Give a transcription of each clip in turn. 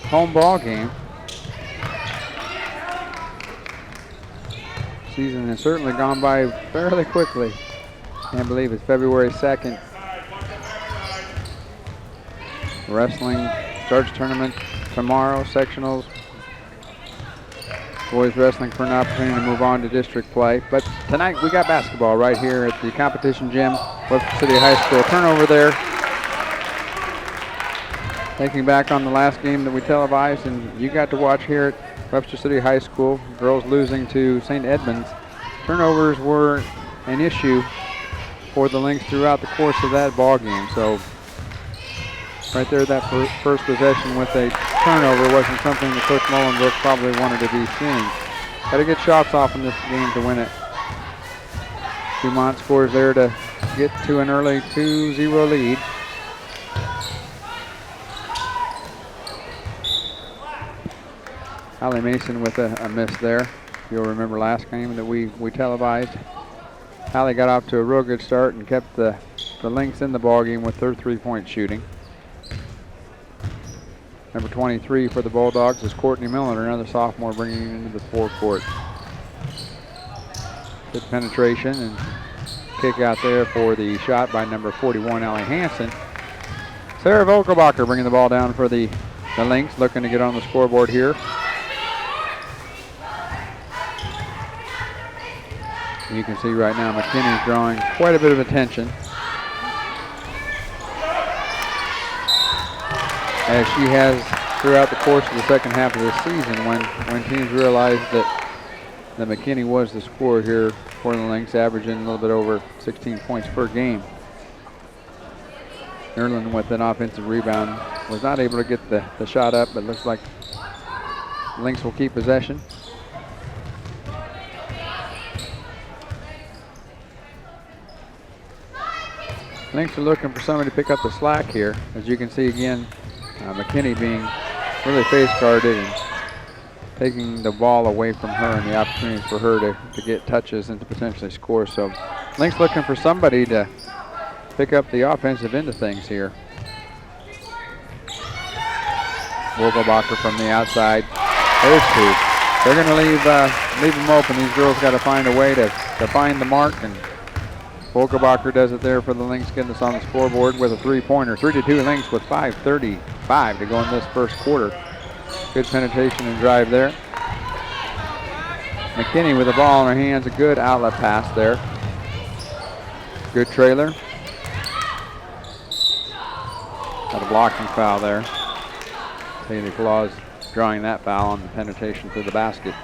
home ball game. Season has certainly gone by fairly quickly. Can't believe it's February 2nd. Wrestling starts tournament tomorrow, sectionals. Boys wrestling for an opportunity to move on to district play. But tonight we got basketball right here at the competition gym, Webster City High School. Turnover there. Thinking back on the last game that we televised and you got to watch here at Webster City High School, girls losing to St. Edmunds. Turnovers were an issue for the Lynx throughout the course of that ball game. So right there, that first possession with a turnover wasn't something that Coach Mullenbrook probably wanted to be seeing. Got to get shots off in this game to win it. Dumont scores there to get to an early 2-0 lead. Holly Mason with a miss there. You'll remember last game that we televised. Holly got off to a real good start and kept the Lynx in the ballgame with their three-point shooting. Number 23 for the Bulldogs is Courtney Miller, another sophomore, bringing it into the forecourt. Good penetration and kick out there for the shot by number 41, Allie Hansen. Sarah Vogelbacher bringing the ball down for the Lynx, looking to get on the scoreboard here. You can see right now McKinney's drawing quite a bit of attention, as she has throughout the course of the second half of this season when teams realized that McKinney was the scorer here for the Lynx, averaging a little bit over 16 points per game. Erlin with an offensive rebound was not able to get the shot up, but looks like Lynx will keep possession. Lynx are looking for somebody to pick up the slack here. As you can see again, McKinney being really face guarded and taking the ball away from her and the opportunities for her to get touches and to potentially score. So Lynx looking for somebody to pick up the offensive end of things here. Vogelbacher from the outside. There's two. They're going to leave them open. These girls got to find a way to find the mark, and Vogelbacher does it there for the Lynx, getting us on the scoreboard with a three-pointer. 3-2 Lynx with 5:35 to go in this first quarter. Good penetration and drive there. McKinney with the ball in her hands, a good outlet pass there. Good trailer. Got a blocking foul there. Taylor Claus drawing that foul on the penetration to the basket.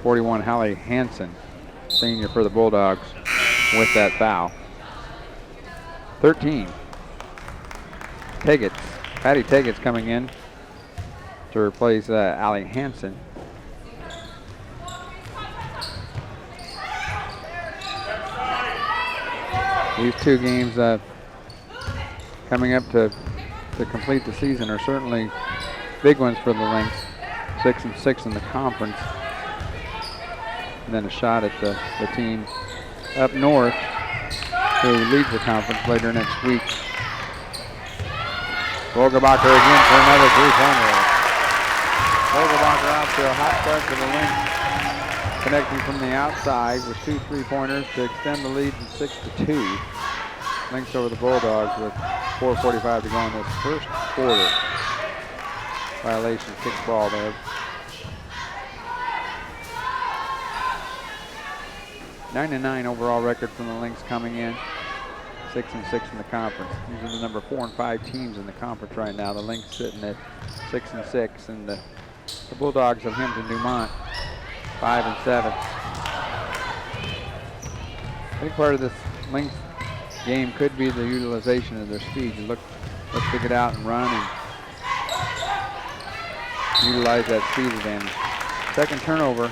41 Hallie Hansen, senior for the Bulldogs, with that foul. 13. Patty Teggett's coming in to replace Allie Hansen. These two games coming up to complete the season are certainly big ones for the Lynx. 6-6 in the conference. And then a shot at the team up north who leads the conference later next week. Vogelbacher again for another three-pointer. Vogelbacher out to a hot start for the Lynx, connecting from the outside with 2 3-pointers to extend the lead to 6-2. Lynx over the Bulldogs with 4:45 to go in this first quarter. Violation, kick ball there. 9-9 overall record from the Lynx coming in. 6-6 in the conference. These are the number 4 and 5 teams in the conference right now. The Lynx sitting at 6-6, and the Bulldogs of Hampton-Dumont 5-7. I think part of this Lynx game could be the utilization of their speed. You let's get out and run and utilize that speed advantage. Second turnover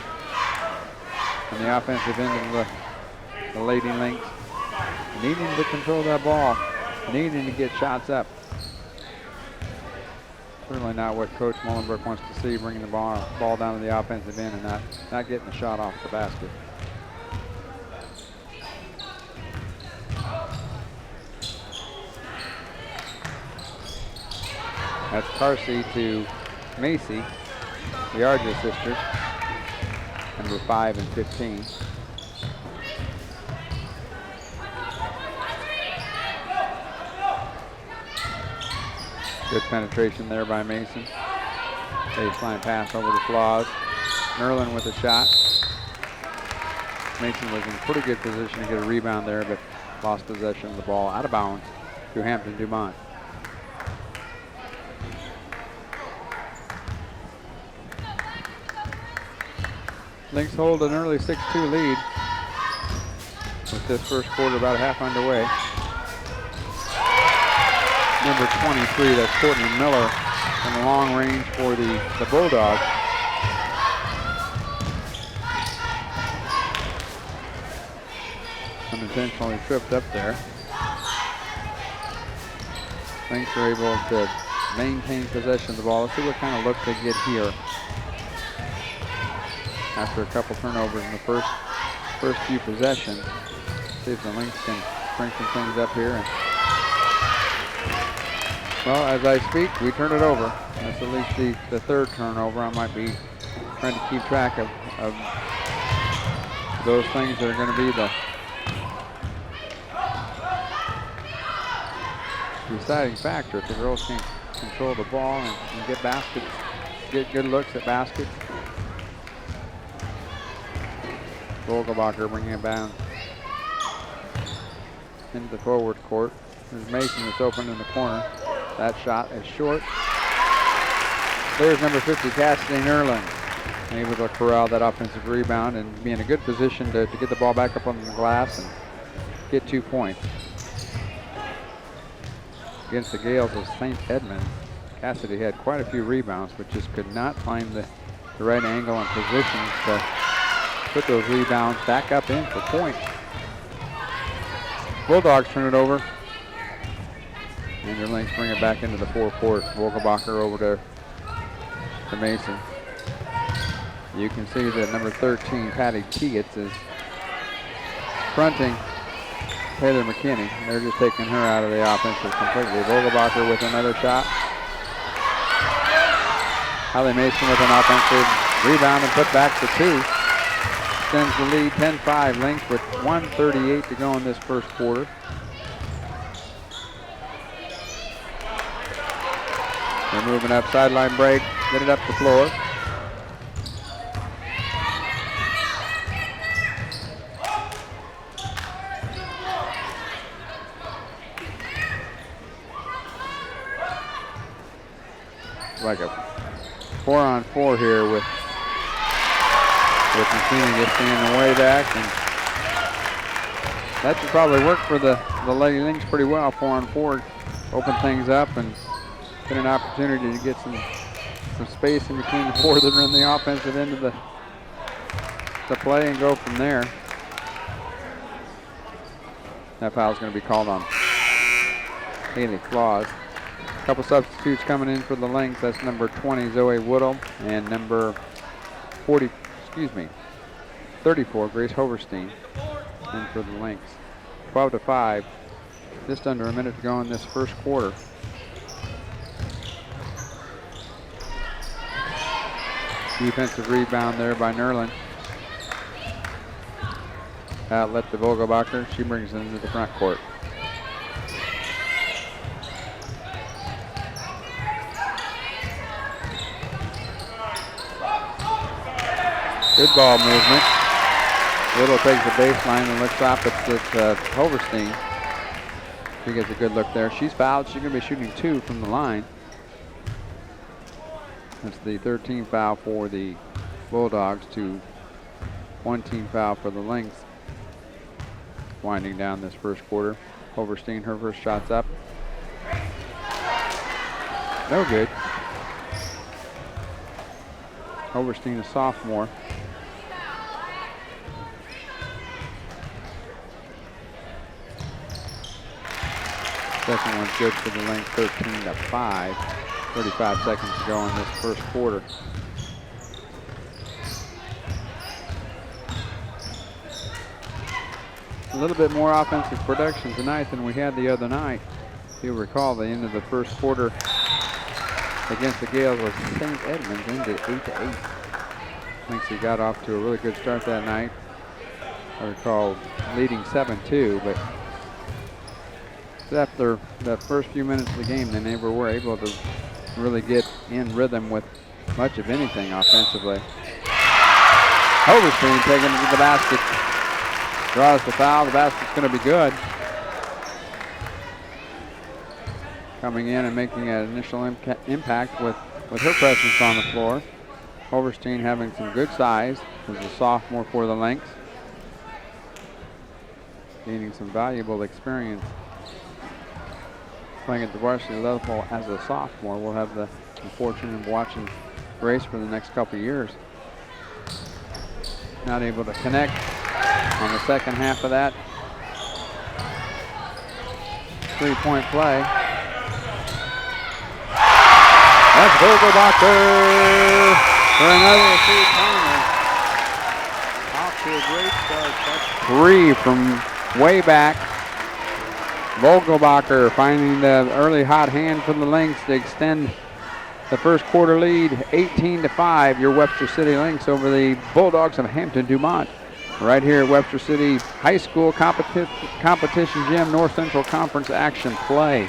on the offensive end of the Lady Lynx. Needing to control that ball, needing to get shots up. Certainly not what Coach Mullenbrook wants to see, bringing the ball down to the offensive end and not getting the shot off the basket. That's Carsey to Macy, the Arja sisters, number 5 and 15. Good penetration there by Mason. Baseline pass over to Flaws. Nerlin with a shot. Mason was in pretty good position to get a rebound there, but lost possession of the ball out of bounds to Hampton-Dumont. Lynx hold an early 6-2 lead with this first quarter about a half underway. Number 23, that's Courtney Miller, in the long range for the Bulldogs. Unintentionally tripped up there. Lynx are able to maintain possession of the ball. Let's see what kind of look they get here after a couple turnovers in the first few possessions. See if the Lynx can bring some things up here. And, well, as I speak, we turn it over. That's at least the third turnover. I might be trying to keep track of those things that are going to be the deciding factor. If the girls can control the ball and get baskets, get good looks at baskets. Vogelbacher bringing it down into the forward court. There's Mason that's open in the corner. That shot is short. There's number 50, Cassidy Nerlin, able to corral that offensive rebound and be in a good position to get the ball back up on the glass and get 2 points. Against the Gales of St. Edmunds, Cassidy had quite a few rebounds, but just could not find the right angle and position to put those rebounds back up in for points. Bulldogs turn it over. And your Lynx bring it back into the forecourt. Vogelbacher over to Mason. You can see that number 13, Patty Tegetz, is fronting Taylor McKinney. They're just taking her out of the offensive completely. Vogelbacher with another shot. Holly Mason with an offensive rebound and put back for 2. Extends the lead 10-5. Lynx with 1:38 to go in this first quarter. They're moving up, sideline break, get it up the floor. Like a 4-on-4 here with McKinney just being the way back, and that should probably work for the Lady Lynx pretty well. 4-on-4, open things up and get an opportunity to get some space in between the four that are in the offensive end of the play and go from there. That foul's going to be called on Haley Claus. A couple substitutes coming in for the Lynx. That's number 20, Zoe Woodall, and number 34, Grace Hoverstein, in for the Lynx. 12-5, just under a minute to go in this first quarter. Defensive rebound there by Nerlin. Outlet to Vogelbacher. She brings it into the front court. Good ball movement. Little takes the baseline and looks opposite Hoverstein. She gets a good look there. She's fouled. She's going to be shooting 2 from the line. That's the 13th foul for the Bulldogs to 1 team foul for the Lynx. Winding down this first quarter. Hoverstein, her first shot's up. No good. Hoverstein, a sophomore. Second one's good for the Lynx, 13-5. 35 seconds to go in this first quarter. A little bit more offensive production tonight than we had the other night. If you'll recall, the end of the first quarter, against the Gales was St. Edmunds, ended 8-8. Lynx got off to a really good start that night. I recall leading 7-2, but after the first few minutes of the game, they never were able to really get in rhythm with much of anything offensively. Overstream taking it to the basket. Draws the foul. The basket's going to be good. Coming in and making an initial impact with her presence on the floor. Overstein having some good size as a sophomore for the Lynx. Gaining some valuable experience playing at the varsity level as a sophomore. We'll have the fortune of watching Grace for the next couple of years. Not able to connect on the second half of that three-point play. That's Vogelbacher for another three-pointer. Off to a great start. That's three from way back. Vogelbacher finding the early hot hand for the Lynx to extend the first quarter lead, 18-5. Your Webster City Lynx over the Bulldogs of Hampton-Dumont. Right here at Webster City High School Competition Gym, North Central Conference action play.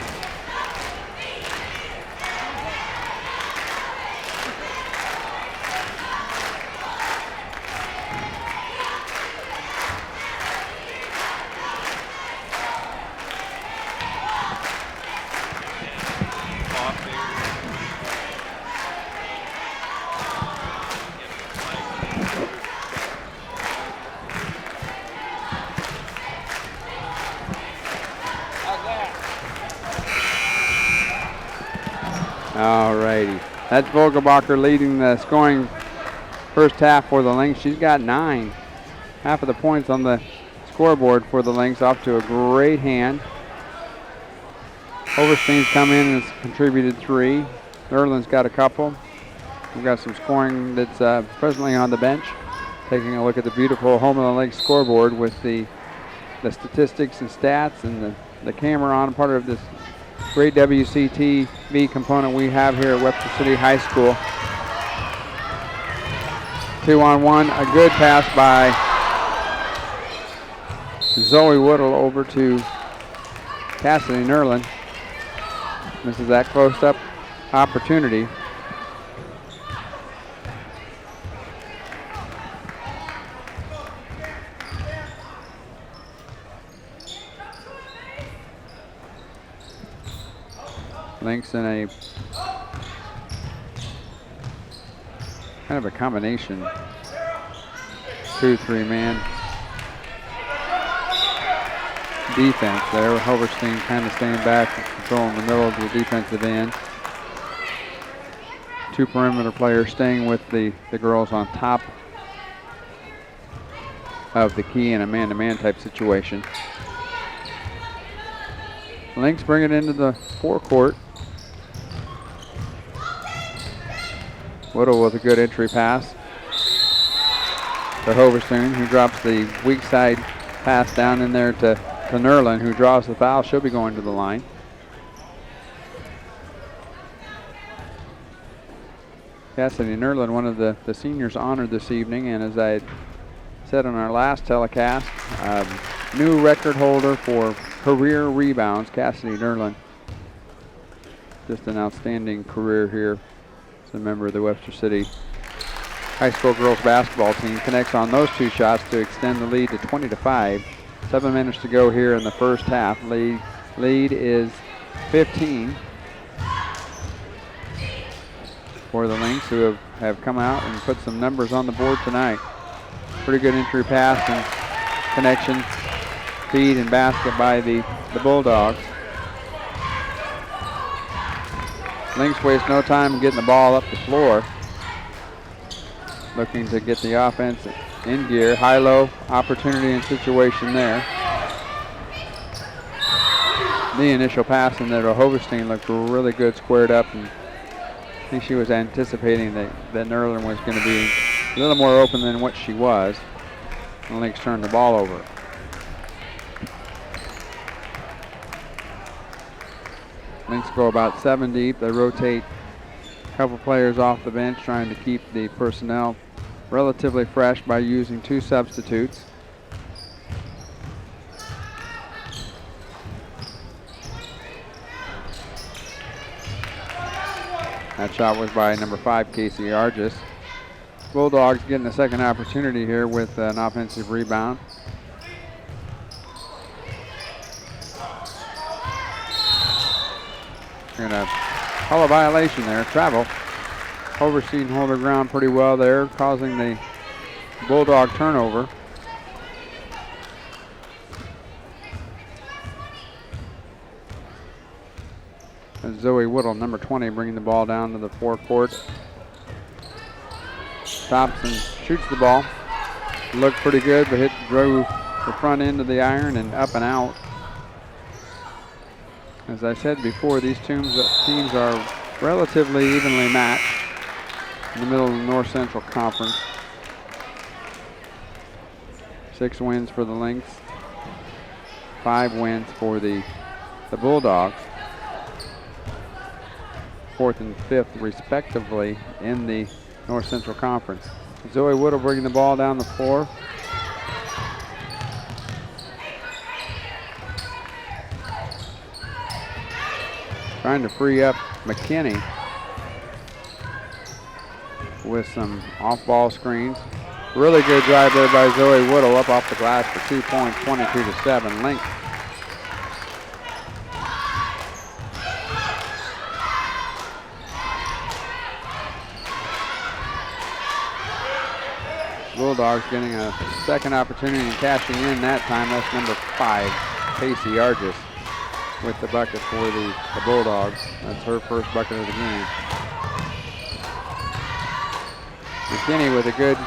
Alrighty, that's Vogelbacher leading the scoring first half for the Lynx. She's got 9. Half of the points on the scoreboard for the Lynx, off to a great hand. Overstein's come in and has contributed 3. Nerland's got a couple. We've got some scoring that's presently on the bench. Taking a look at the beautiful Home of the Lake scoreboard with the statistics and stats and the camera on, part of this great WCTV component we have here at Webster City High School. 2-on-1, a good pass by Zoe Woodle over to Cassidy Nerland. This is that close-up opportunity. Lynx in a kind of a combination 2-3 man defense there. Hoverstein kind of staying back, controlling the middle of the defensive end. 2 perimeter players staying with the girls on top of the key in a man-to-man type situation. Lynx bring it into the forecourt. Woodle with a good entry pass to Hoverstein, who drops the weak side pass down in there to Nerland, who draws the foul. She'll be going to the line. Cassidy Nerland, one of the seniors honored this evening, and as I said on our last telecast, new record holder for career rebounds, Cassidy Nerland. Just an outstanding career here. A member of the Webster City High School girls basketball team. Connects on those 2 shots to extend the lead to 20-5. 7 minutes to go here in the first half. Lead is 15 for the Lynx, who have come out and put some numbers on the board tonight. Pretty good entry pass and connection, feed and basket by the Bulldogs. Lynx waste no time in getting the ball up the floor. Looking to get the offense in gear. High-low opportunity and situation there. The initial pass in there to Hoverstein looked really good, squared up, and I think she was anticipating that Nerland was going to be a little more open than what she was. And Lynx turned the ball over. Lynx go about 7 deep. They rotate couple players off the bench trying to keep the personnel relatively fresh by using 2 substitutes. That shot was by number 5, Casey Argis. Bulldogs getting a second opportunity here with an offensive rebound. Going to call a violation there. Travel. Overseen hold her ground pretty well there, causing the Bulldog turnover. And Zoe Whittle, number 20, bringing the ball down to the forecourt. Stops and shoots the ball. Looked pretty good, but drove the front end of the iron and up and out. As I said before, these teams are relatively evenly matched in the middle of the North Central Conference. 6 wins for the Lynx, 5 wins for the Bulldogs. 4th and 5th respectively in the North Central Conference. Zoe Whittle bringing the ball down the floor. Trying to free up McKinney with some off-ball screens. Really good drive there by Zoe Whittle up off the glass for 2 points, 22-7. Lynx. Bulldogs getting a second opportunity and cashing in that time. That's number 5, Casey Argis, with the bucket for the Bulldogs. That's her first bucket of the game. McKinney with a good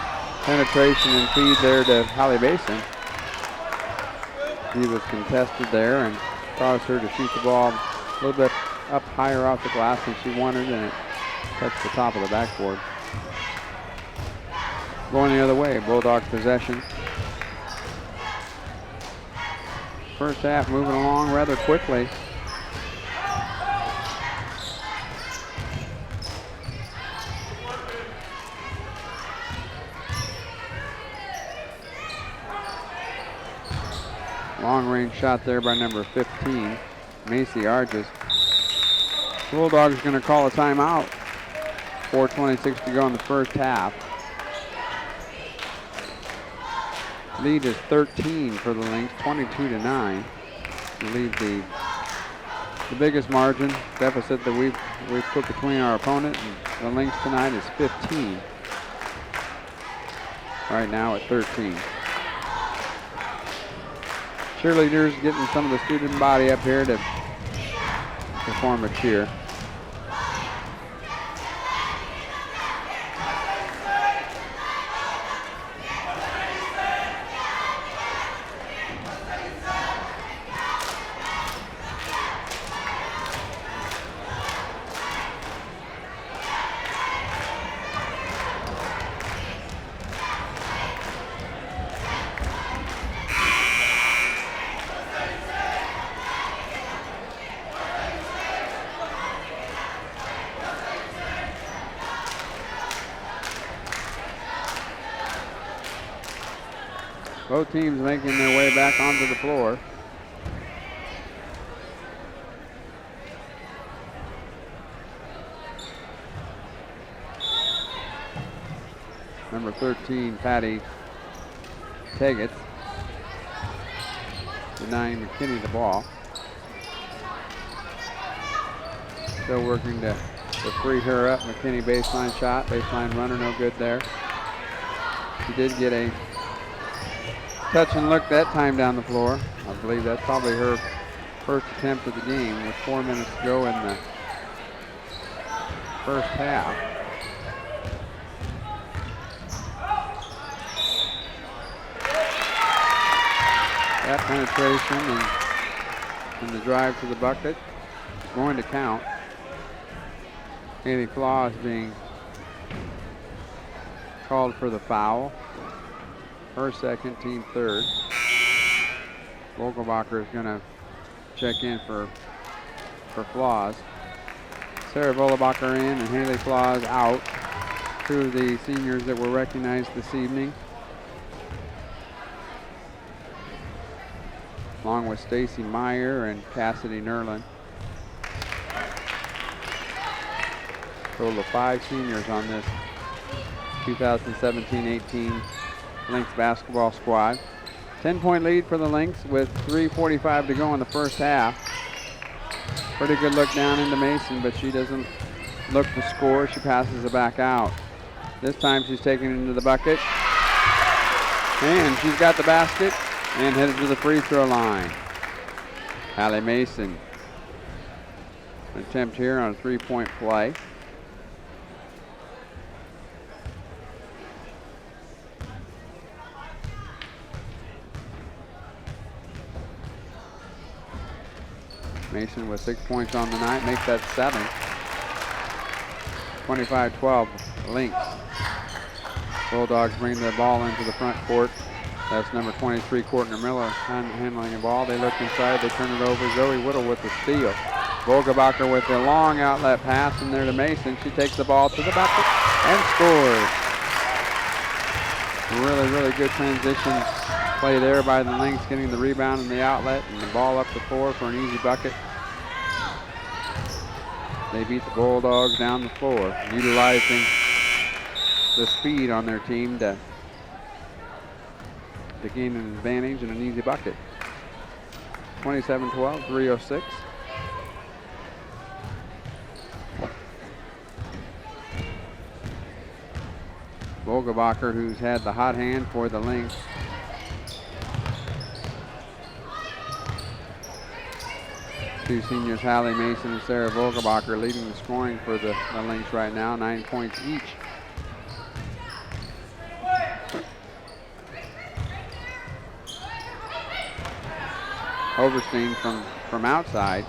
penetration and feed there to Holly Basin. He was contested there and caused her to shoot the ball a little bit up higher off the glass than she wanted, and it touched the top of the backboard. Going the other way, Bulldogs possession. First half moving along rather quickly. Long range shot there by number 15, Macy Argis. Bulldogs going to call a timeout. 4:26 to go in the first half. Lead is 13 for the Lynx, 22-9. Lead the biggest margin deficit that we've put between our opponent and the Lynx tonight is 15. Right now at 13. Cheerleaders getting some of the student body up here to perform a cheer. Both teams making their way back onto the floor. Number 13, Patty Teggett, denying McKinney the ball. Still working to free her up. McKinney baseline shot, baseline runner, no good there. She did get a touch and look that time down the floor. I believe that's probably her first attempt of the game with 4 minutes to go in the first half. That penetration and the drive to the bucket is going to count. Haley Flaw is being called for the foul. Her second, team third. Vogelbacher is going to check in for Flaws. Sarah Vollebacher in and Haley Claus out. Two of the seniors that were recognized this evening, along with Stacy Meyer and Cassidy Nerlin. Total of 5 seniors on this 2017-18 Lynx basketball squad. 10-point lead for the Lynx with 3:45 to go in the first half. Pretty good look down into Mason, but she doesn't look to score. She passes it back out. This time she's taking it into the bucket. And she's got the basket and headed to the free throw line. Hallie Mason. An attempt here on a 3-point play. Mason with 6 points on the night, makes that 7. 25-12, Lynx. Bulldogs bring the ball into the front court. That's number 23, Courtney Miller, handling the ball. They look inside, they turn it over. Zoe Whittle with the steal. Volgebacher with a long outlet pass in there to Mason. She takes the ball to the bucket and scores. Really, really good transition play there by the Lynx, getting the rebound and the outlet and the ball up the floor for an easy bucket. They beat the Bulldogs down the floor, utilizing the speed on their team to gain an advantage and an easy bucket. 27-12, 3:06. Volgebacher, who's had the hot hand for the Lynx. Two seniors, Hallie Mason and Sarah Volgebacher, leading the scoring for the Lynx right now, 9 points each. Overstein from outside.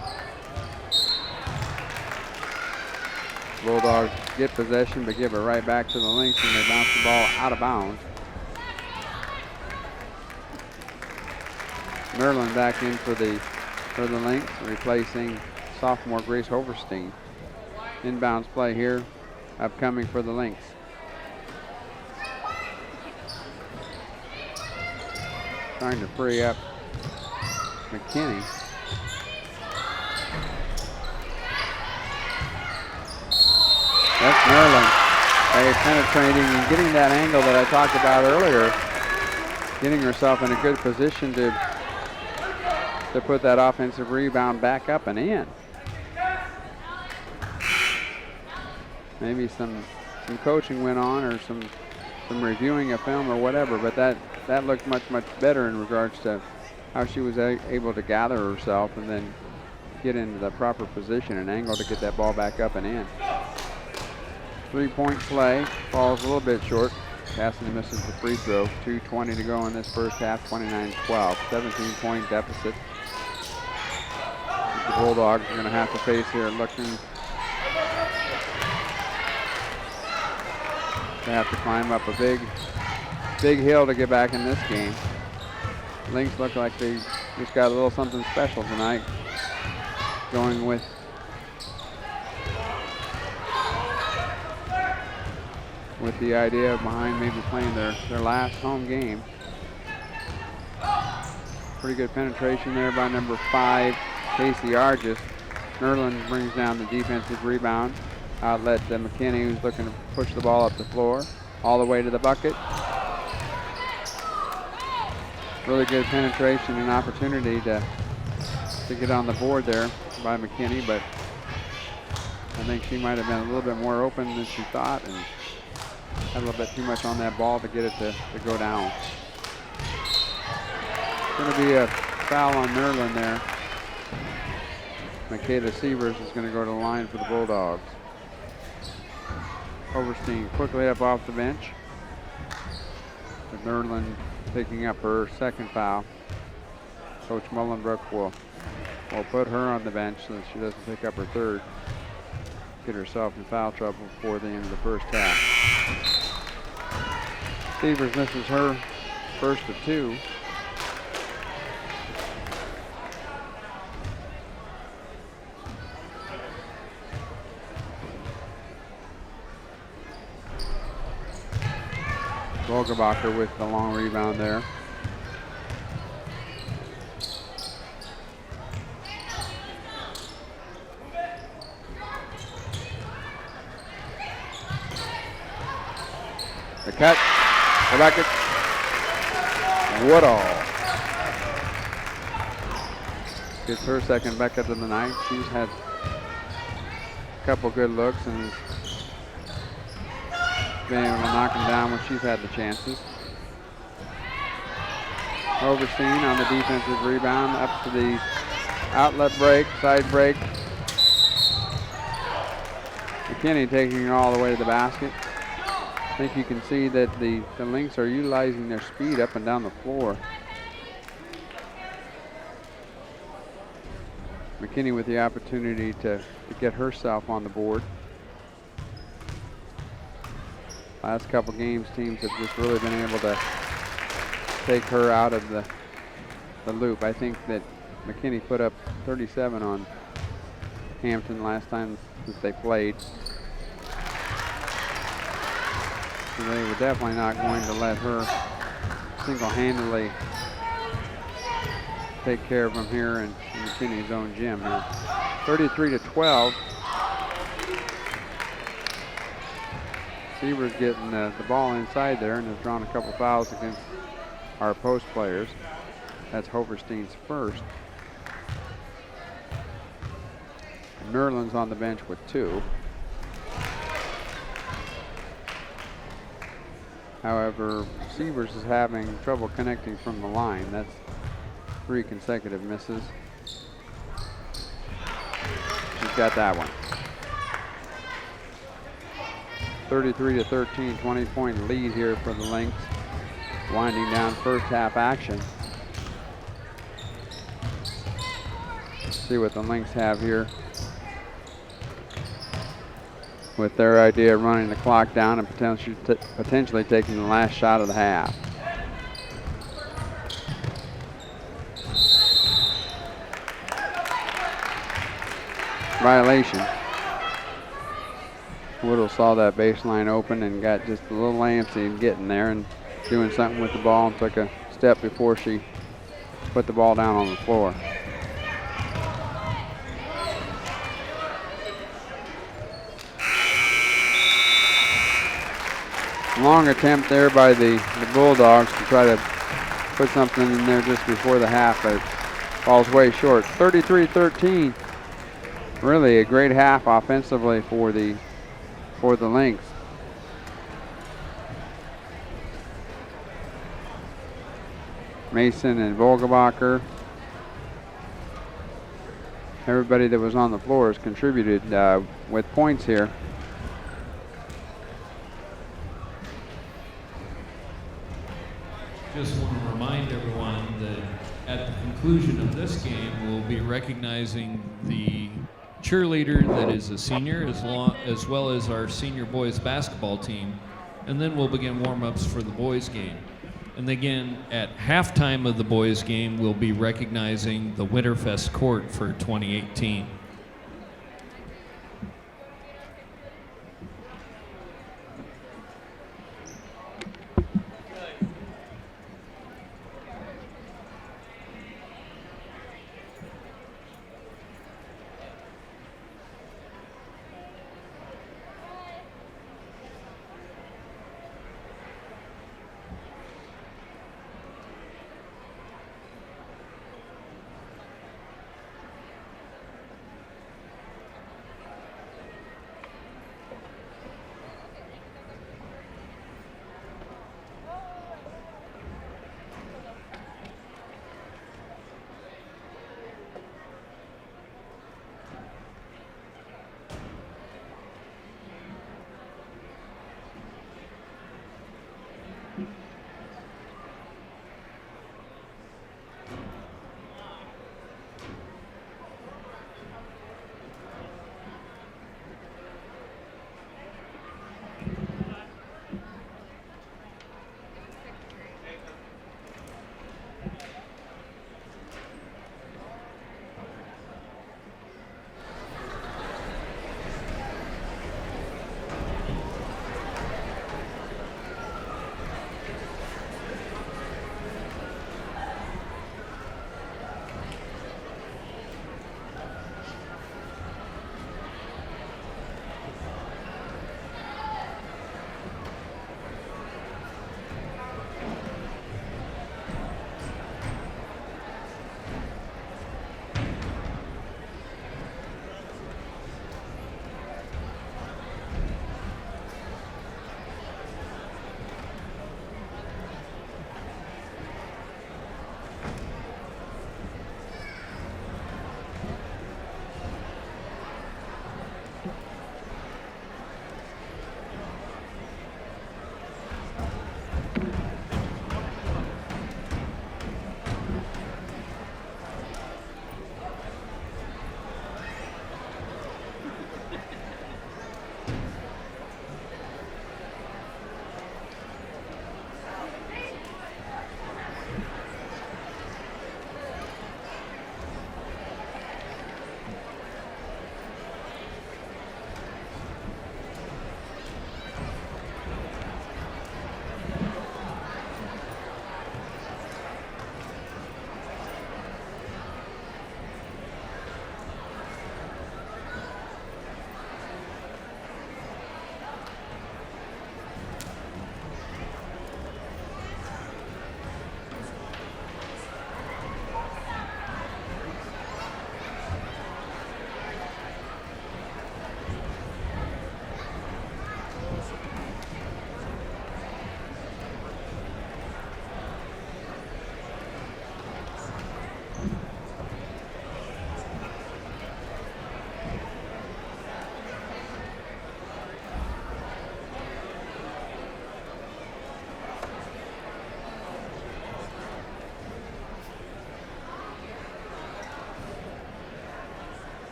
Bulldogs get possession but give it right back to the Lynx, and they bounce the ball out of bounds. Nerlin back in for the Lynx, replacing sophomore Grace Overstein. Inbounds play here, upcoming for the Lynx. Trying to free up McKinney. That's Nerlin. They penetrating and getting that angle that I talked about earlier, getting herself in a good position to put that offensive rebound back up and in. Maybe some coaching went on, or some reviewing of film or whatever, but that looked much better in regards to how she was able to gather herself and then get into the proper position and angle to get that ball back up and in. 3-point play, falls a little bit short. Cassidy misses the free throw. 2:20 to go in this first half, 29-12, 17-point deficit. The Bulldogs are going to have to face here, looking to have to climb up a big hill to get back in this game. Lynx look like they just got a little something special tonight, going with the idea behind maybe playing their last home game. Pretty good penetration there by number 5, Casey Argis. Nerlin brings down the defensive rebound. Outlet to McKinney, who's looking to push the ball up the floor, all the way to the bucket. Really good penetration and opportunity to get on the board there by McKinney, but I think she might have been a little bit more open than she thought and had a little bit too much on that ball to get it to go down. It's going to be a foul on Nerlin there. Makeda Sievers is going to go to the line for the Bulldogs. Overstein quickly up off the bench. With Nerlin picking up her second foul. Coach Mullenbrook will put her on the bench so that she doesn't pick up her third. Get herself in foul trouble before the end of the first half. Sievers misses her first of 2. Vogelbacher with the long rebound there. The cut, the bucket, Woodall gets her second bucket of the night. She's had a couple good looks and been able to knock them down when she's had the chances. Overstein on the defensive rebound, up to the outlet break, side break. McKinney taking it all the way to the basket. I think you can see that the Lynx are utilizing their speed up and down the floor. McKinney with the opportunity to get herself on the board. Last couple games, teams have just really been able to take her out of the loop. I think that McKinney put up 37 on Hampton last time that they played. So they were definitely not going to let her single-handedly take care of them here in McKinney's own gym here. 33-12. Seaver's getting the ball inside there and has drawn a couple fouls against our post players. That's Hoverstein's first. Nerland's on the bench with 2. However, Seavers is having trouble connecting from the line. That's 3 consecutive misses. She's got that one. 33-13, 20-point lead here for the Lynx. Winding down first half action. Let's see what the Lynx have here with their idea of running the clock down and potentially taking the last shot of the half. Violation. Woodall saw that baseline open and got just a little antsy in getting there and doing something with the ball and took a step before she put the ball down on the floor. Long attempt there by the Bulldogs to try to put something in there just before the half, but it falls way short. 33-13. Really a great half offensively for the Lynx. Mason and Vogelbacher. Everybody that was on the floor has contributed with points here. Just want to remind everyone that at the conclusion of this game, we'll be recognizing the cheerleader that is a senior, as well as our senior boys basketball team, and then we'll begin warm-ups for the boys game. And again, at halftime of the boys game, we'll be recognizing the Winterfest court for 2018.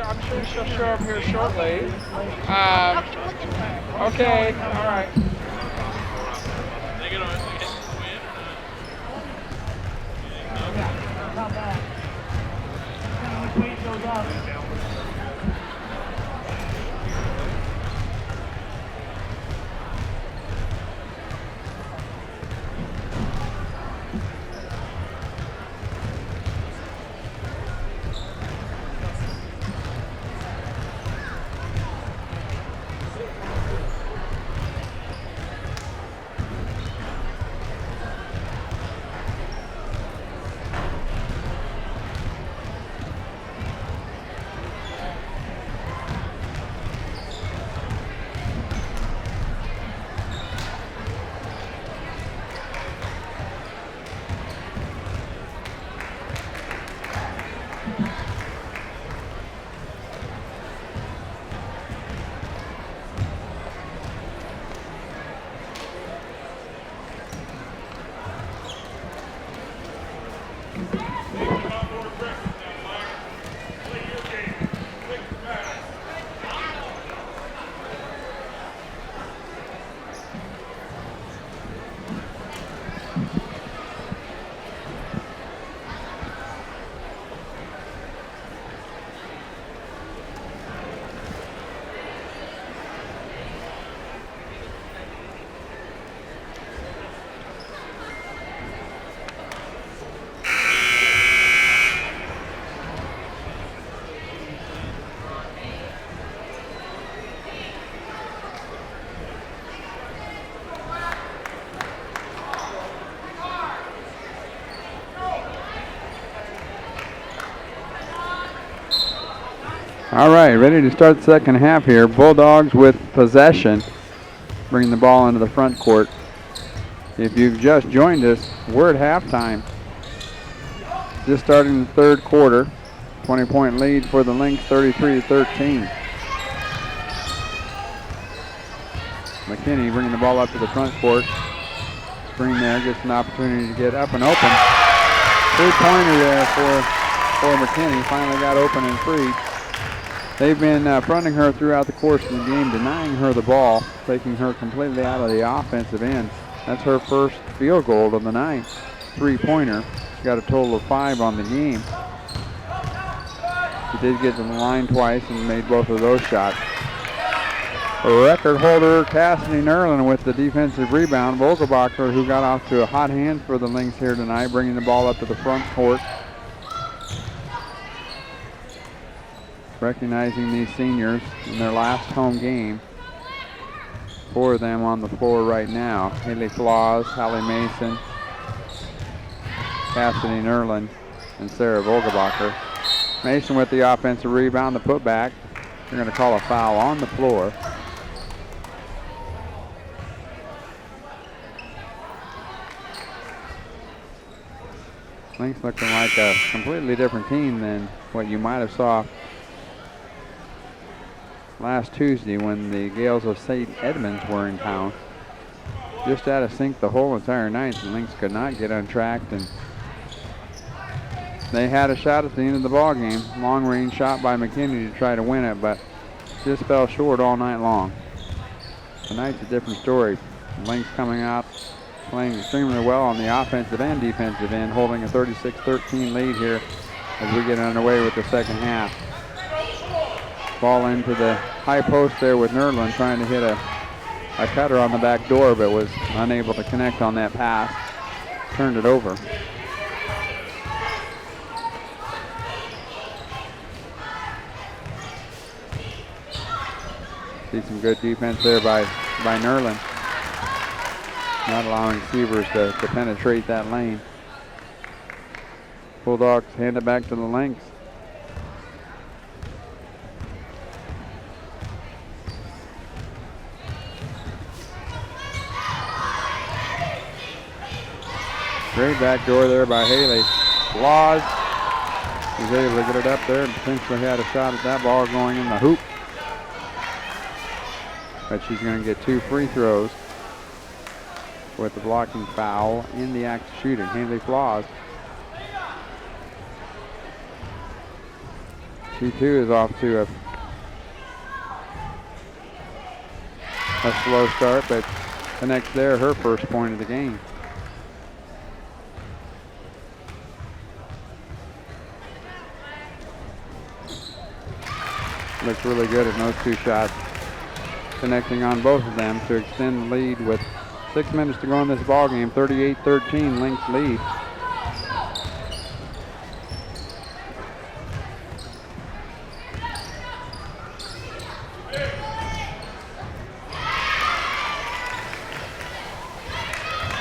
I'm sure she'll show up here shortly. Okay, all right. All right, ready to start the second half here. Bulldogs with possession, bringing the ball into the front court. If you've just joined us, we're at halftime. Just starting the third quarter. 20-point lead for the Lynx, 33-13. McKinney bringing the ball up to the front court. Screen there, gets an opportunity to get up and open. Three-pointer there for McKinney. Finally got open and free. They've been fronting her throughout the course of the game, denying her the ball, taking her completely out of the offensive end. That's her first field goal of the night, three-pointer. She's got a total of 5 on the game. She did get to the line twice and made both of those shots. Record holder Cassidy Nerlin with the defensive rebound. Vogelbacher, who got off to a hot hand for the Lynx here tonight, bringing the ball up to the front court. Recognizing these seniors in their last home game. 4 of them on the floor right now. Haley Flaws, Hallie Mason, Cassidy Nerlin, and Sarah Vogelbacher. Mason with the offensive rebound, the putback. They're going to call a foul on the floor. Lynx looking like a completely different team than what you might have saw last Tuesday when the Gales of St. Edmunds were in town. Just out of sync the whole entire night. The Lynx could not get untracked, and they had a shot at the end of the ball game. Long range shot by McKinney to try to win it, but just fell short all night long. Tonight's a different story. Lynx coming out playing extremely well on the offensive and defensive end, holding a 36-13 lead here as we get underway with the second half. Ball into the high post there with Nerdlin trying to hit a cutter on the back door, but was unable to connect on that pass. Turned it over. See some good defense there by Nerdlin. Not allowing receivers to penetrate that lane. Bulldogs hand it back to the Lynx. Great back door there by Haley. Laws was able to get it up there and potentially had a shot at that ball going in the hoop. But she's going to get 2 free throws with the blocking foul in the act of shooting. Haley Flaws. She too is off to a slow start, but connects there her first point of the game. Looks really good in those 2 shots. Connecting on both of them to extend the lead with 6 minutes to go in this ball game. 38-13, Lynx lead.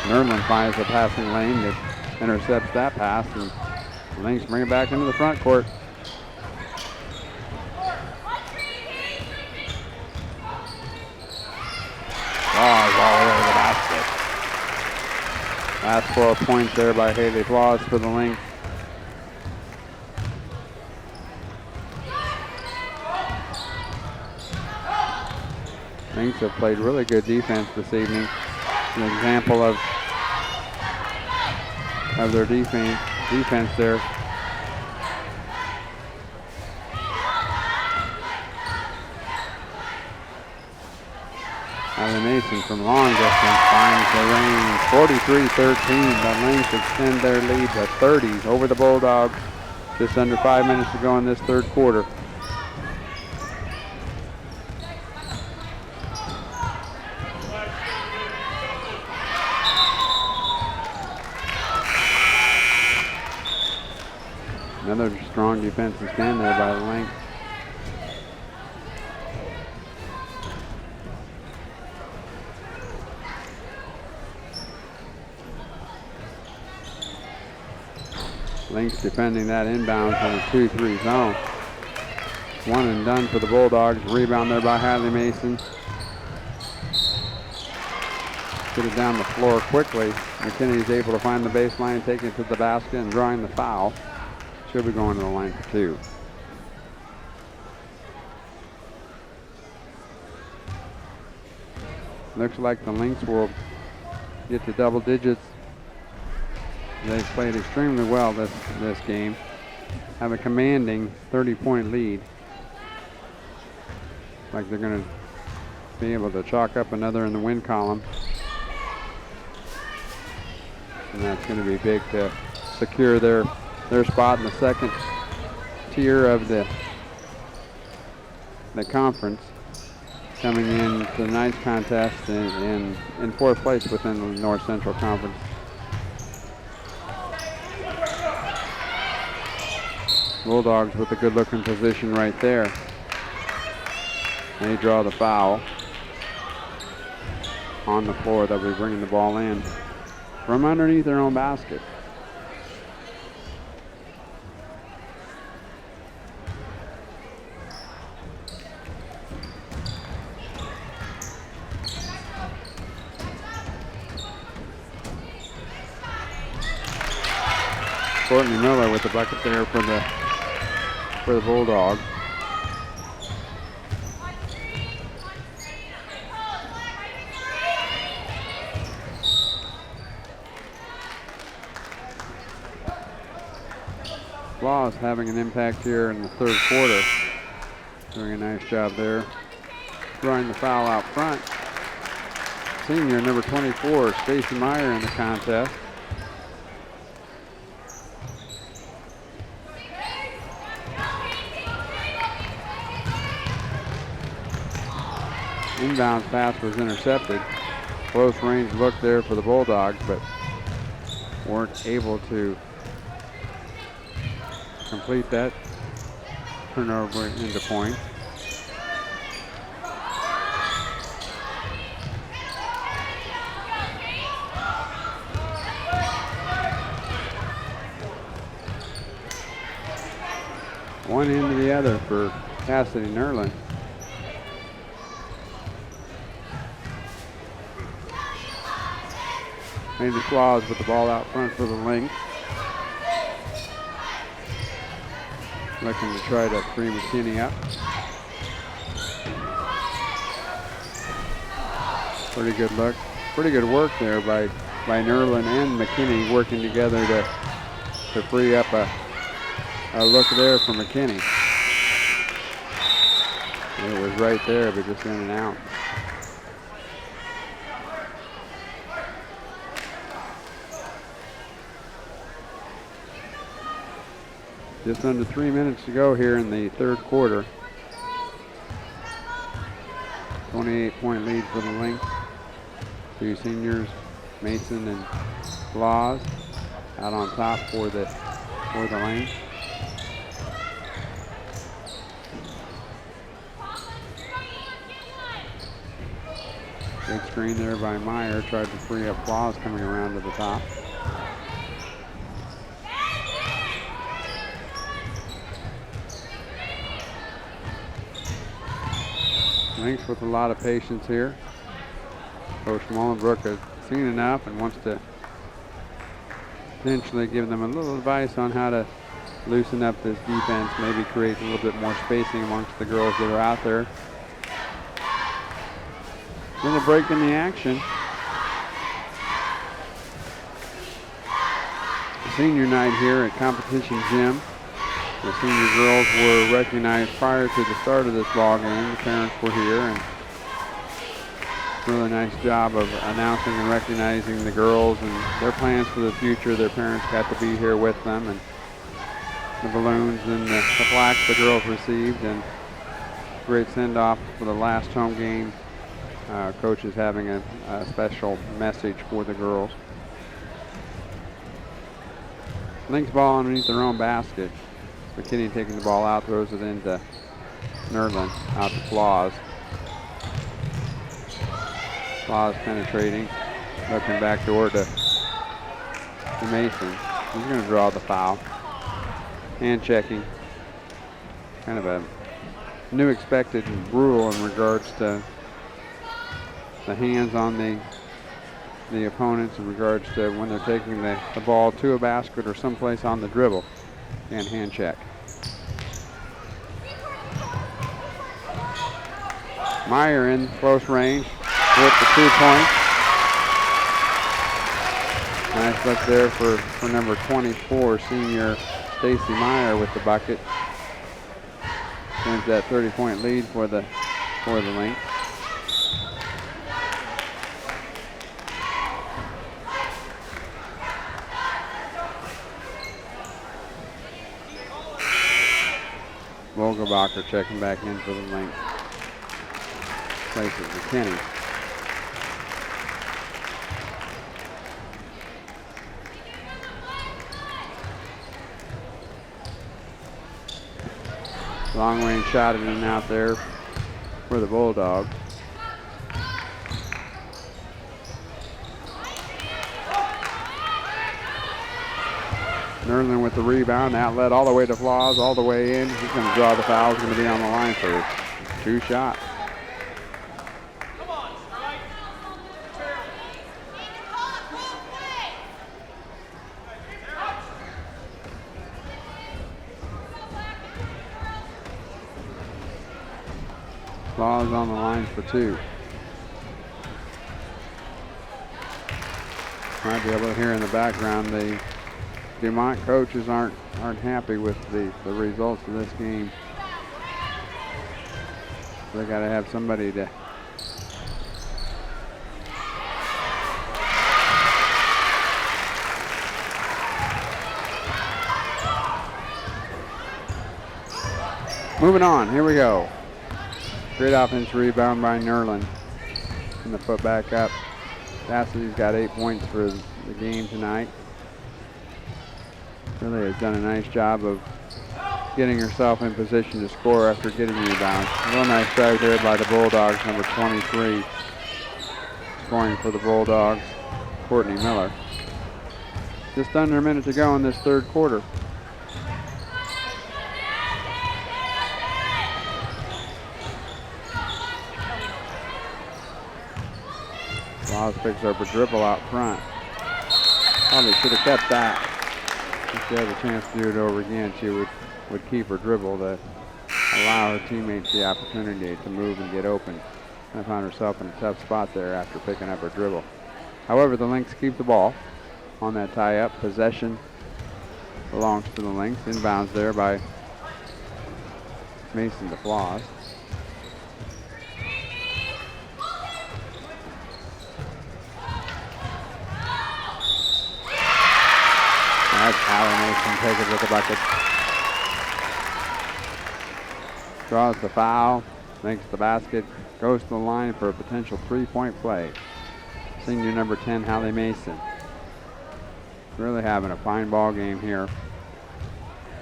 Nerdlin finds the passing lane that intercepts that pass, and Lynx bring it back into the front court. All the way to the basket. Last 4 points there by Haley Flaws for the Lynx. Lynx have played really good defense this evening. An example of their defense there. Allie Mason from long distance finds the range. 43-13. The Lynx extend their lead to 30 over the Bulldogs. Just under 5 minutes to go in this third quarter. Another strong defensive stand there by the Lynx. Lynx defending that inbound from the 2-3 zone. One and done for the Bulldogs. Rebound there by Hadley Mason. Get it down the floor quickly. McKinney's able to find the baseline, take it to the basket, and drawing the foul. She'll be going to the line for 2. Looks like the Lynx will get to double digits. They've played extremely well this game. Have a commanding 30-point lead. Like they're going to be able to chalk up another in the win column. And that's going to be big to secure their spot in the second tier of the conference. Coming in to tonight's contest in 4th place within the North Central Conference. Bulldogs with a good looking position right there. They draw the foul on the floor. They'll be bringing the ball in from underneath their own basket. Courtney Miller with the bucket there for the Bulldogs. Laws having an impact here in the third quarter. Doing a nice job there. Drawing the foul out front. Senior number 24, Stacy Meyer in the contest. Inbounds pass was intercepted. Close range look there for the Bulldogs, but weren't able to complete that turnover into points. One into the other for Cassidy Nerlin. Maybe Claus with the ball out front for the Lynx. Looking to try to free McKinney up. Pretty good look. Pretty good work there by Nerlin and McKinney working together to free up a look there for McKinney. It was right there, but just in and out. Just under 3 minutes to go here in the third quarter. 28-point lead for the Lynx. Two seniors, Mason and Laws, out on top for the Lynx. Big screen there by Meyer. Tried to free up Laws coming around to the top. Lynx with a lot of patience here. Coach Mullenbrook has seen enough and wants to potentially give them a little advice on how to loosen up this defense, maybe create a little bit more spacing amongst the girls that are out there. Little break in the action. Senior night here at Competition Gym. The senior girls were recognized prior to the start of this ball game. The parents were here, and really nice job of announcing and recognizing the girls and their plans for the future. Their parents got to be here with them, and the balloons and the plaques the girls received, and great send-off for the last home game. Coach is having a special message for the girls. Lynx ball underneath their own basket. McKinney taking the ball out, throws it into Nerlin, out to Claus. Claus penetrating, looking back door to Mason. He's going to draw the foul. Hand checking. Kind of a new expected rule in regards to the hands on the opponents in regards to when they're taking the ball to a basket or someplace on the dribble. And hand check. Meyer in close range with the 2 points. Nice look there for number 24, senior Stacy Meyer with the bucket. Turns that 30-point lead for the Lynx. Vogelbacher checking back in for the Lynx. Places McKinney. Long range shot in and out there for the Bulldogs. Nerlin with the rebound, outlet all the way to Flaws, all the way in. He's going to draw the foul. He's going to be on the line for 2 shots. Laws on the line for 2. Might be able to hear in the background the Dumont coaches aren't happy with the results of this game. They got to have somebody to moving on. Here we go. Great offense rebound by Nerlin. And the foot back up. Cassidy's got 8 points for the game tonight. Really has done a nice job of getting herself in position to score after getting rebounds. Real nice drive there by the Bulldogs, number 23. Scoring for the Bulldogs, Courtney Miller. Just under a minute to go in this third quarter. Laws picks up a dribble out front. Probably should have kept that. If she had a chance to do it over again, she would keep her dribble to allow her teammates the opportunity to move and get open. I found herself in a tough spot there after picking up her dribble. However, the Lynx keep the ball on that tie-up. Possession belongs to the Lynx. Inbounds there by Mason DeFlaws. That's Allie Mason taking with the bucket. Draws the foul, makes the basket, goes to the line for a potential 3-point play. Senior number 10, Hallie Mason. Really having a fine ball game here.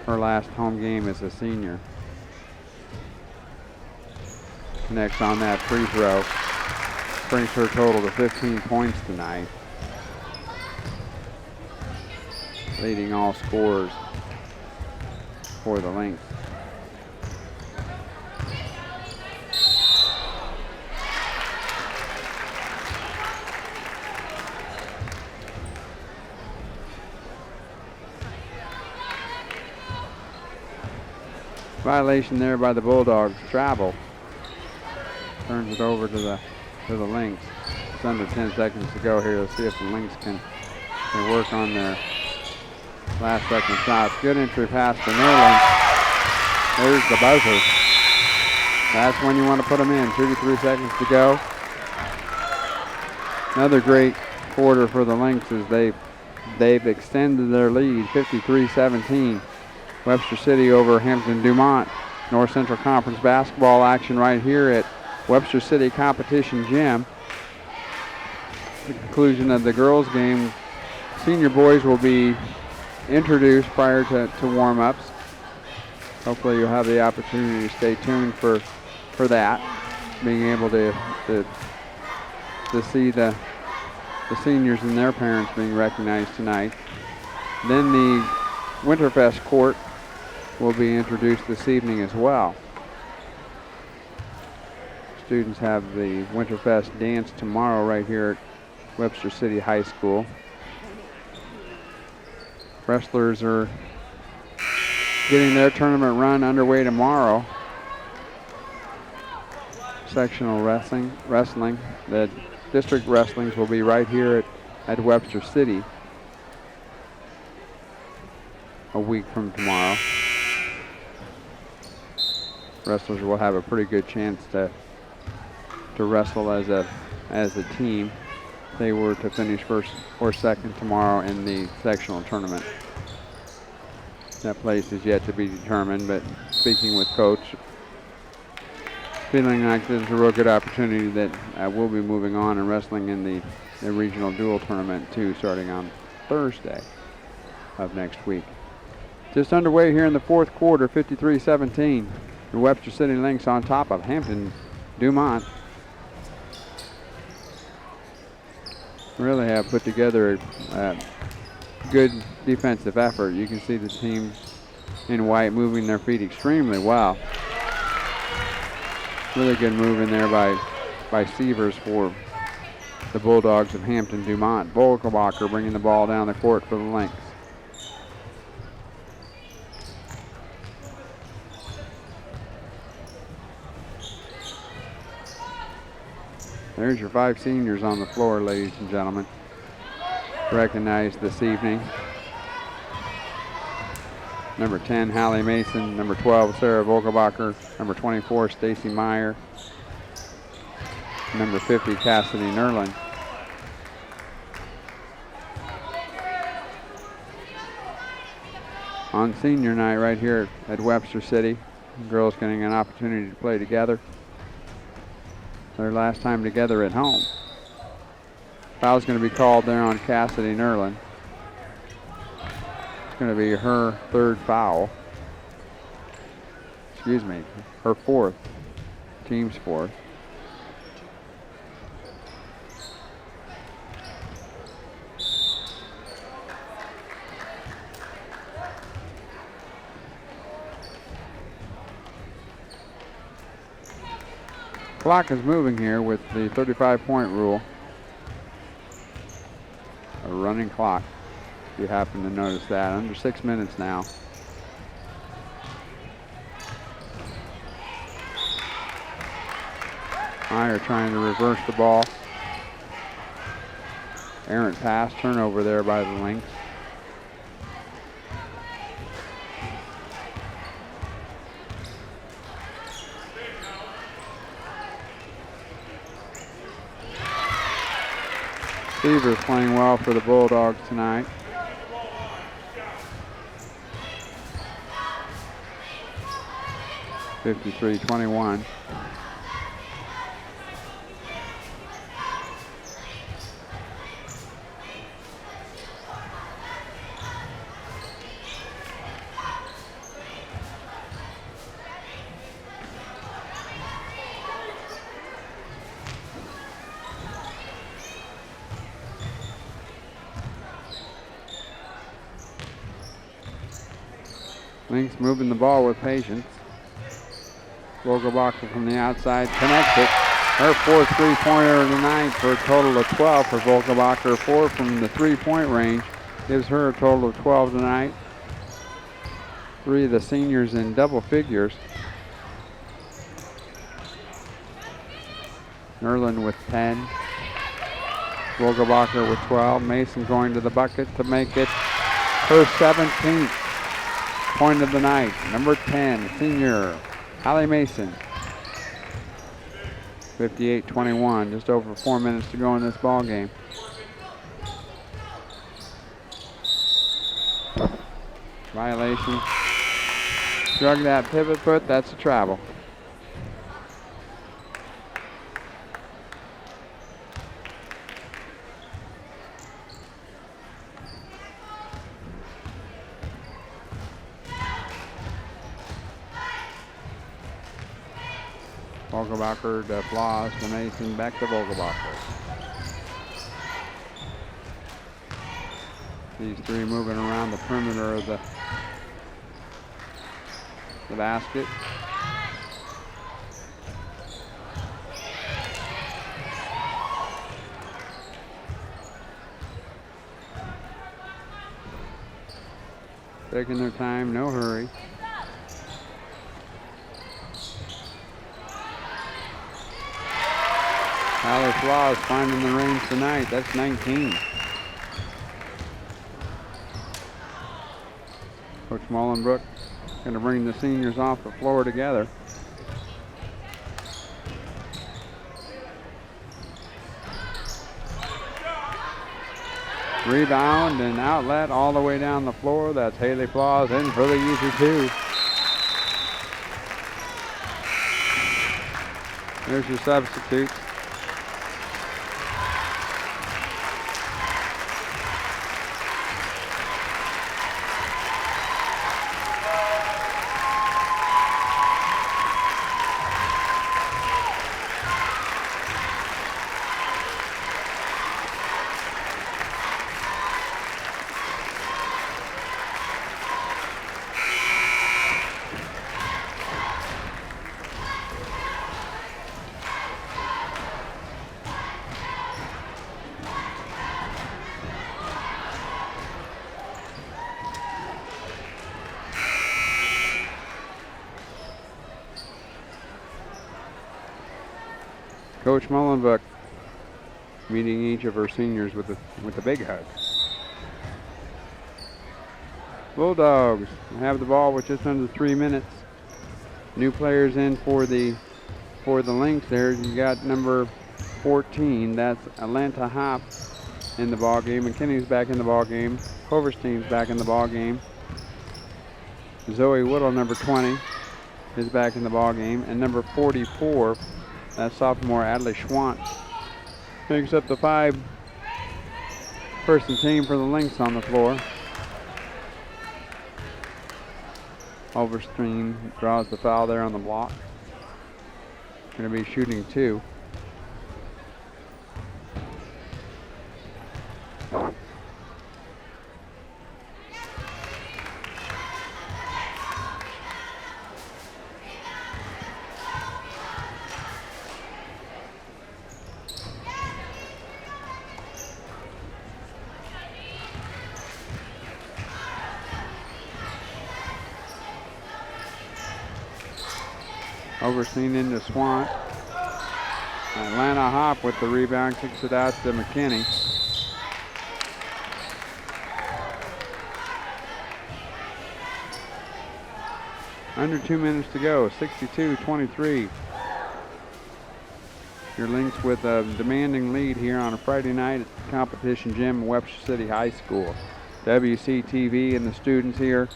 Her last home game as a senior. Connects on that free throw. Brings her total to 15 points tonight. Leading all scorers for the Lynx. Violation there by the Bulldogs. Travel. Turns it over to the Lynx. It's under 10 seconds to go here. Let's see if the Lynx can work on their last second shots. Good entry pass to Nerlin. There's the buzzer. That's when you want to put them in. 2 to 3 seconds to go. Another great quarter for the Lynx as they've extended their lead. 53-17. Webster City over Hampton-Dumont. North Central Conference basketball action right here at Webster City Competition Gym. The conclusion of the girls' game. Senior boys will be introduced prior to warm-ups. Hopefully you'll have the opportunity to stay tuned for that. Being able to see the seniors and their parents being recognized tonight. Then the Winterfest court will be introduced this evening as well. Students have the Winterfest dance tomorrow right here at Webster City High School. Wrestlers are getting their tournament run underway tomorrow. Sectional wrestling. The district wrestlings will be right here at Webster City a week from tomorrow. Wrestlers will have a pretty good chance to wrestle as a team. They were to finish first or second tomorrow in the sectional tournament. That place is yet to be determined, but speaking with Coach, feeling like this is a real good opportunity that we'll be moving on and wrestling in the regional dual tournament too, starting on Thursday of next week. Just underway here in the fourth quarter, 53-17. The Webster City Lynx on top of Hampton-Dumont. Really have put together a good defensive effort. You can see the team in white moving their feet extremely well. Really good move in there by Sievers for the Bulldogs of Hampton-Dumont. Volkerbacher bringing the ball down the court for the Lynx. There's your 5 seniors on the floor, ladies and gentlemen, recognized this evening. Number 10, Hallie Mason. Number 12, Sarah Vogelbacher. Number 24, Stacy Meyer. Number 50, Cassidy Nerlin. On senior night right here at Webster City, girls getting an opportunity to play together. Their last time together at home. Foul's going to be called there on Cassidy Nerlin. It's going to be her 3rd foul. Excuse me, her 4th, team's 4th. Clock is moving here with the 35-point rule. A running clock, if you happen to notice that. Under 6 minutes now. Meyer trying to reverse the ball. Errant pass, turnover there by the Lynx. Beavers playing well for the Bulldogs tonight. (53-21). Lynx moving the ball with patience. Vogelbacher from the outside connects it. Her 4th three-pointer of the night for a total of 12 for Vogelbacher. 4 from the 3-point range gives her a total of 12 tonight. 3 of the seniors in double figures. Nerlin with 10. Vogelbacher with 12. Mason going to the bucket to make it her 17th point of the night. Number 10, senior Hallie Mason. 58-21, just over 4 minutes to go in this ball game. Violation. Drug that pivot foot, that's a travel. Vogelbacher to Floss to Mason, back to Vogelbacher. These 3 moving around the perimeter of the basket. Taking their time, no hurry. Hallie Floss finding the range tonight. That's 19. Coach Mullenbrook going to bring the seniors off the floor together. Rebound and outlet all the way down the floor. That's Haley Floss in for the easy 2. There's your substitutes. Coach Mullenbrook meeting each of her seniors with a big hug. Bulldogs have the ball with just under 3 minutes. New players in for the Lynx there. You got number 14, that's Atlanta Hop in the ball game. McKinney's back in the ball game. Hoverstein's back in the ball game. Zoe Whittle, number 20, is back in the ball game, and number 44, that's sophomore Adley Schwant, picks up the 5-person team for the Lynx on the floor. Overstream draws the foul there on the block. Going to be shooting 2. Overseen into Swan. Atlanta Hop with the rebound, kicks it out to McKinney. Under 2 minutes to go, 62-23. Your Lynx with a demanding lead here on a Friday night at the competition gym at Webster City High School. WCTV and the students here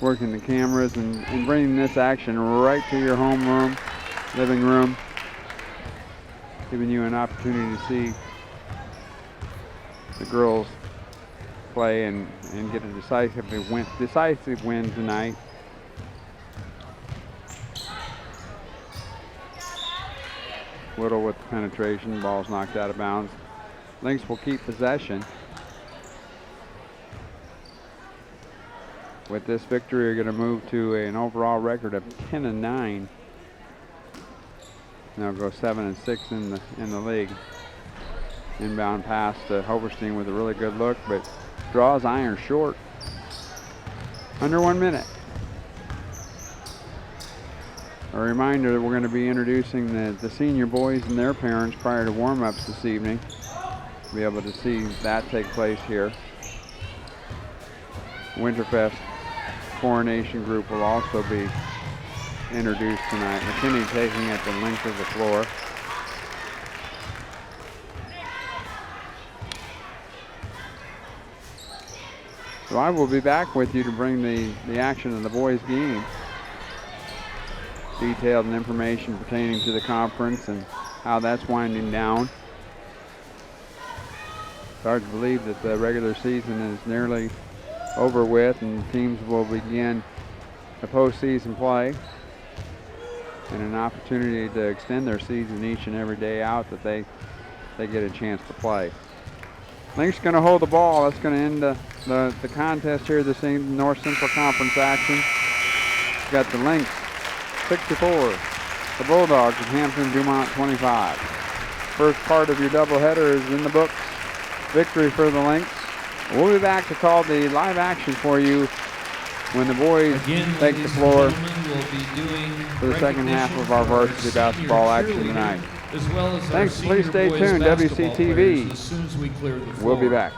working the cameras and bringing this action right to your homeroom, living room, giving you an opportunity to see the girls play and get a decisive win tonight. Whittle with the penetration, ball's knocked out of bounds. Lynx will keep possession. With this victory, you're going to move to an overall record of 10-9. They'll go 7-6 in the league. Inbound pass to Hoverstein with a really good look, but draws iron short. Under 1 minute. A reminder that we're going to be introducing the senior boys and their parents prior to warm-ups this evening. Be able to see that take place here. Winterfest Coronation Group will also be introduced tonight. McKinney taking it the length of the floor. So I will be back with you to bring the action of the boys' game. Detailed information pertaining to the conference and how that's winding down. It's hard to believe that the regular season is nearly over with and teams will begin the postseason play and an opportunity to extend their season each and every day out that they get a chance to play. Lynx going to hold the ball. That's going to end the contest here this evening, North Central Conference action. Got the Lynx 64, the Bulldogs of Hampton-Dumont 25. First part of your doubleheader is in the books. Victory for the Lynx. We'll be back to call the live action for you when the boys take the floor for the second half of our varsity basketball action tonight. Thanks. Please stay tuned. WCTV. We'll be back.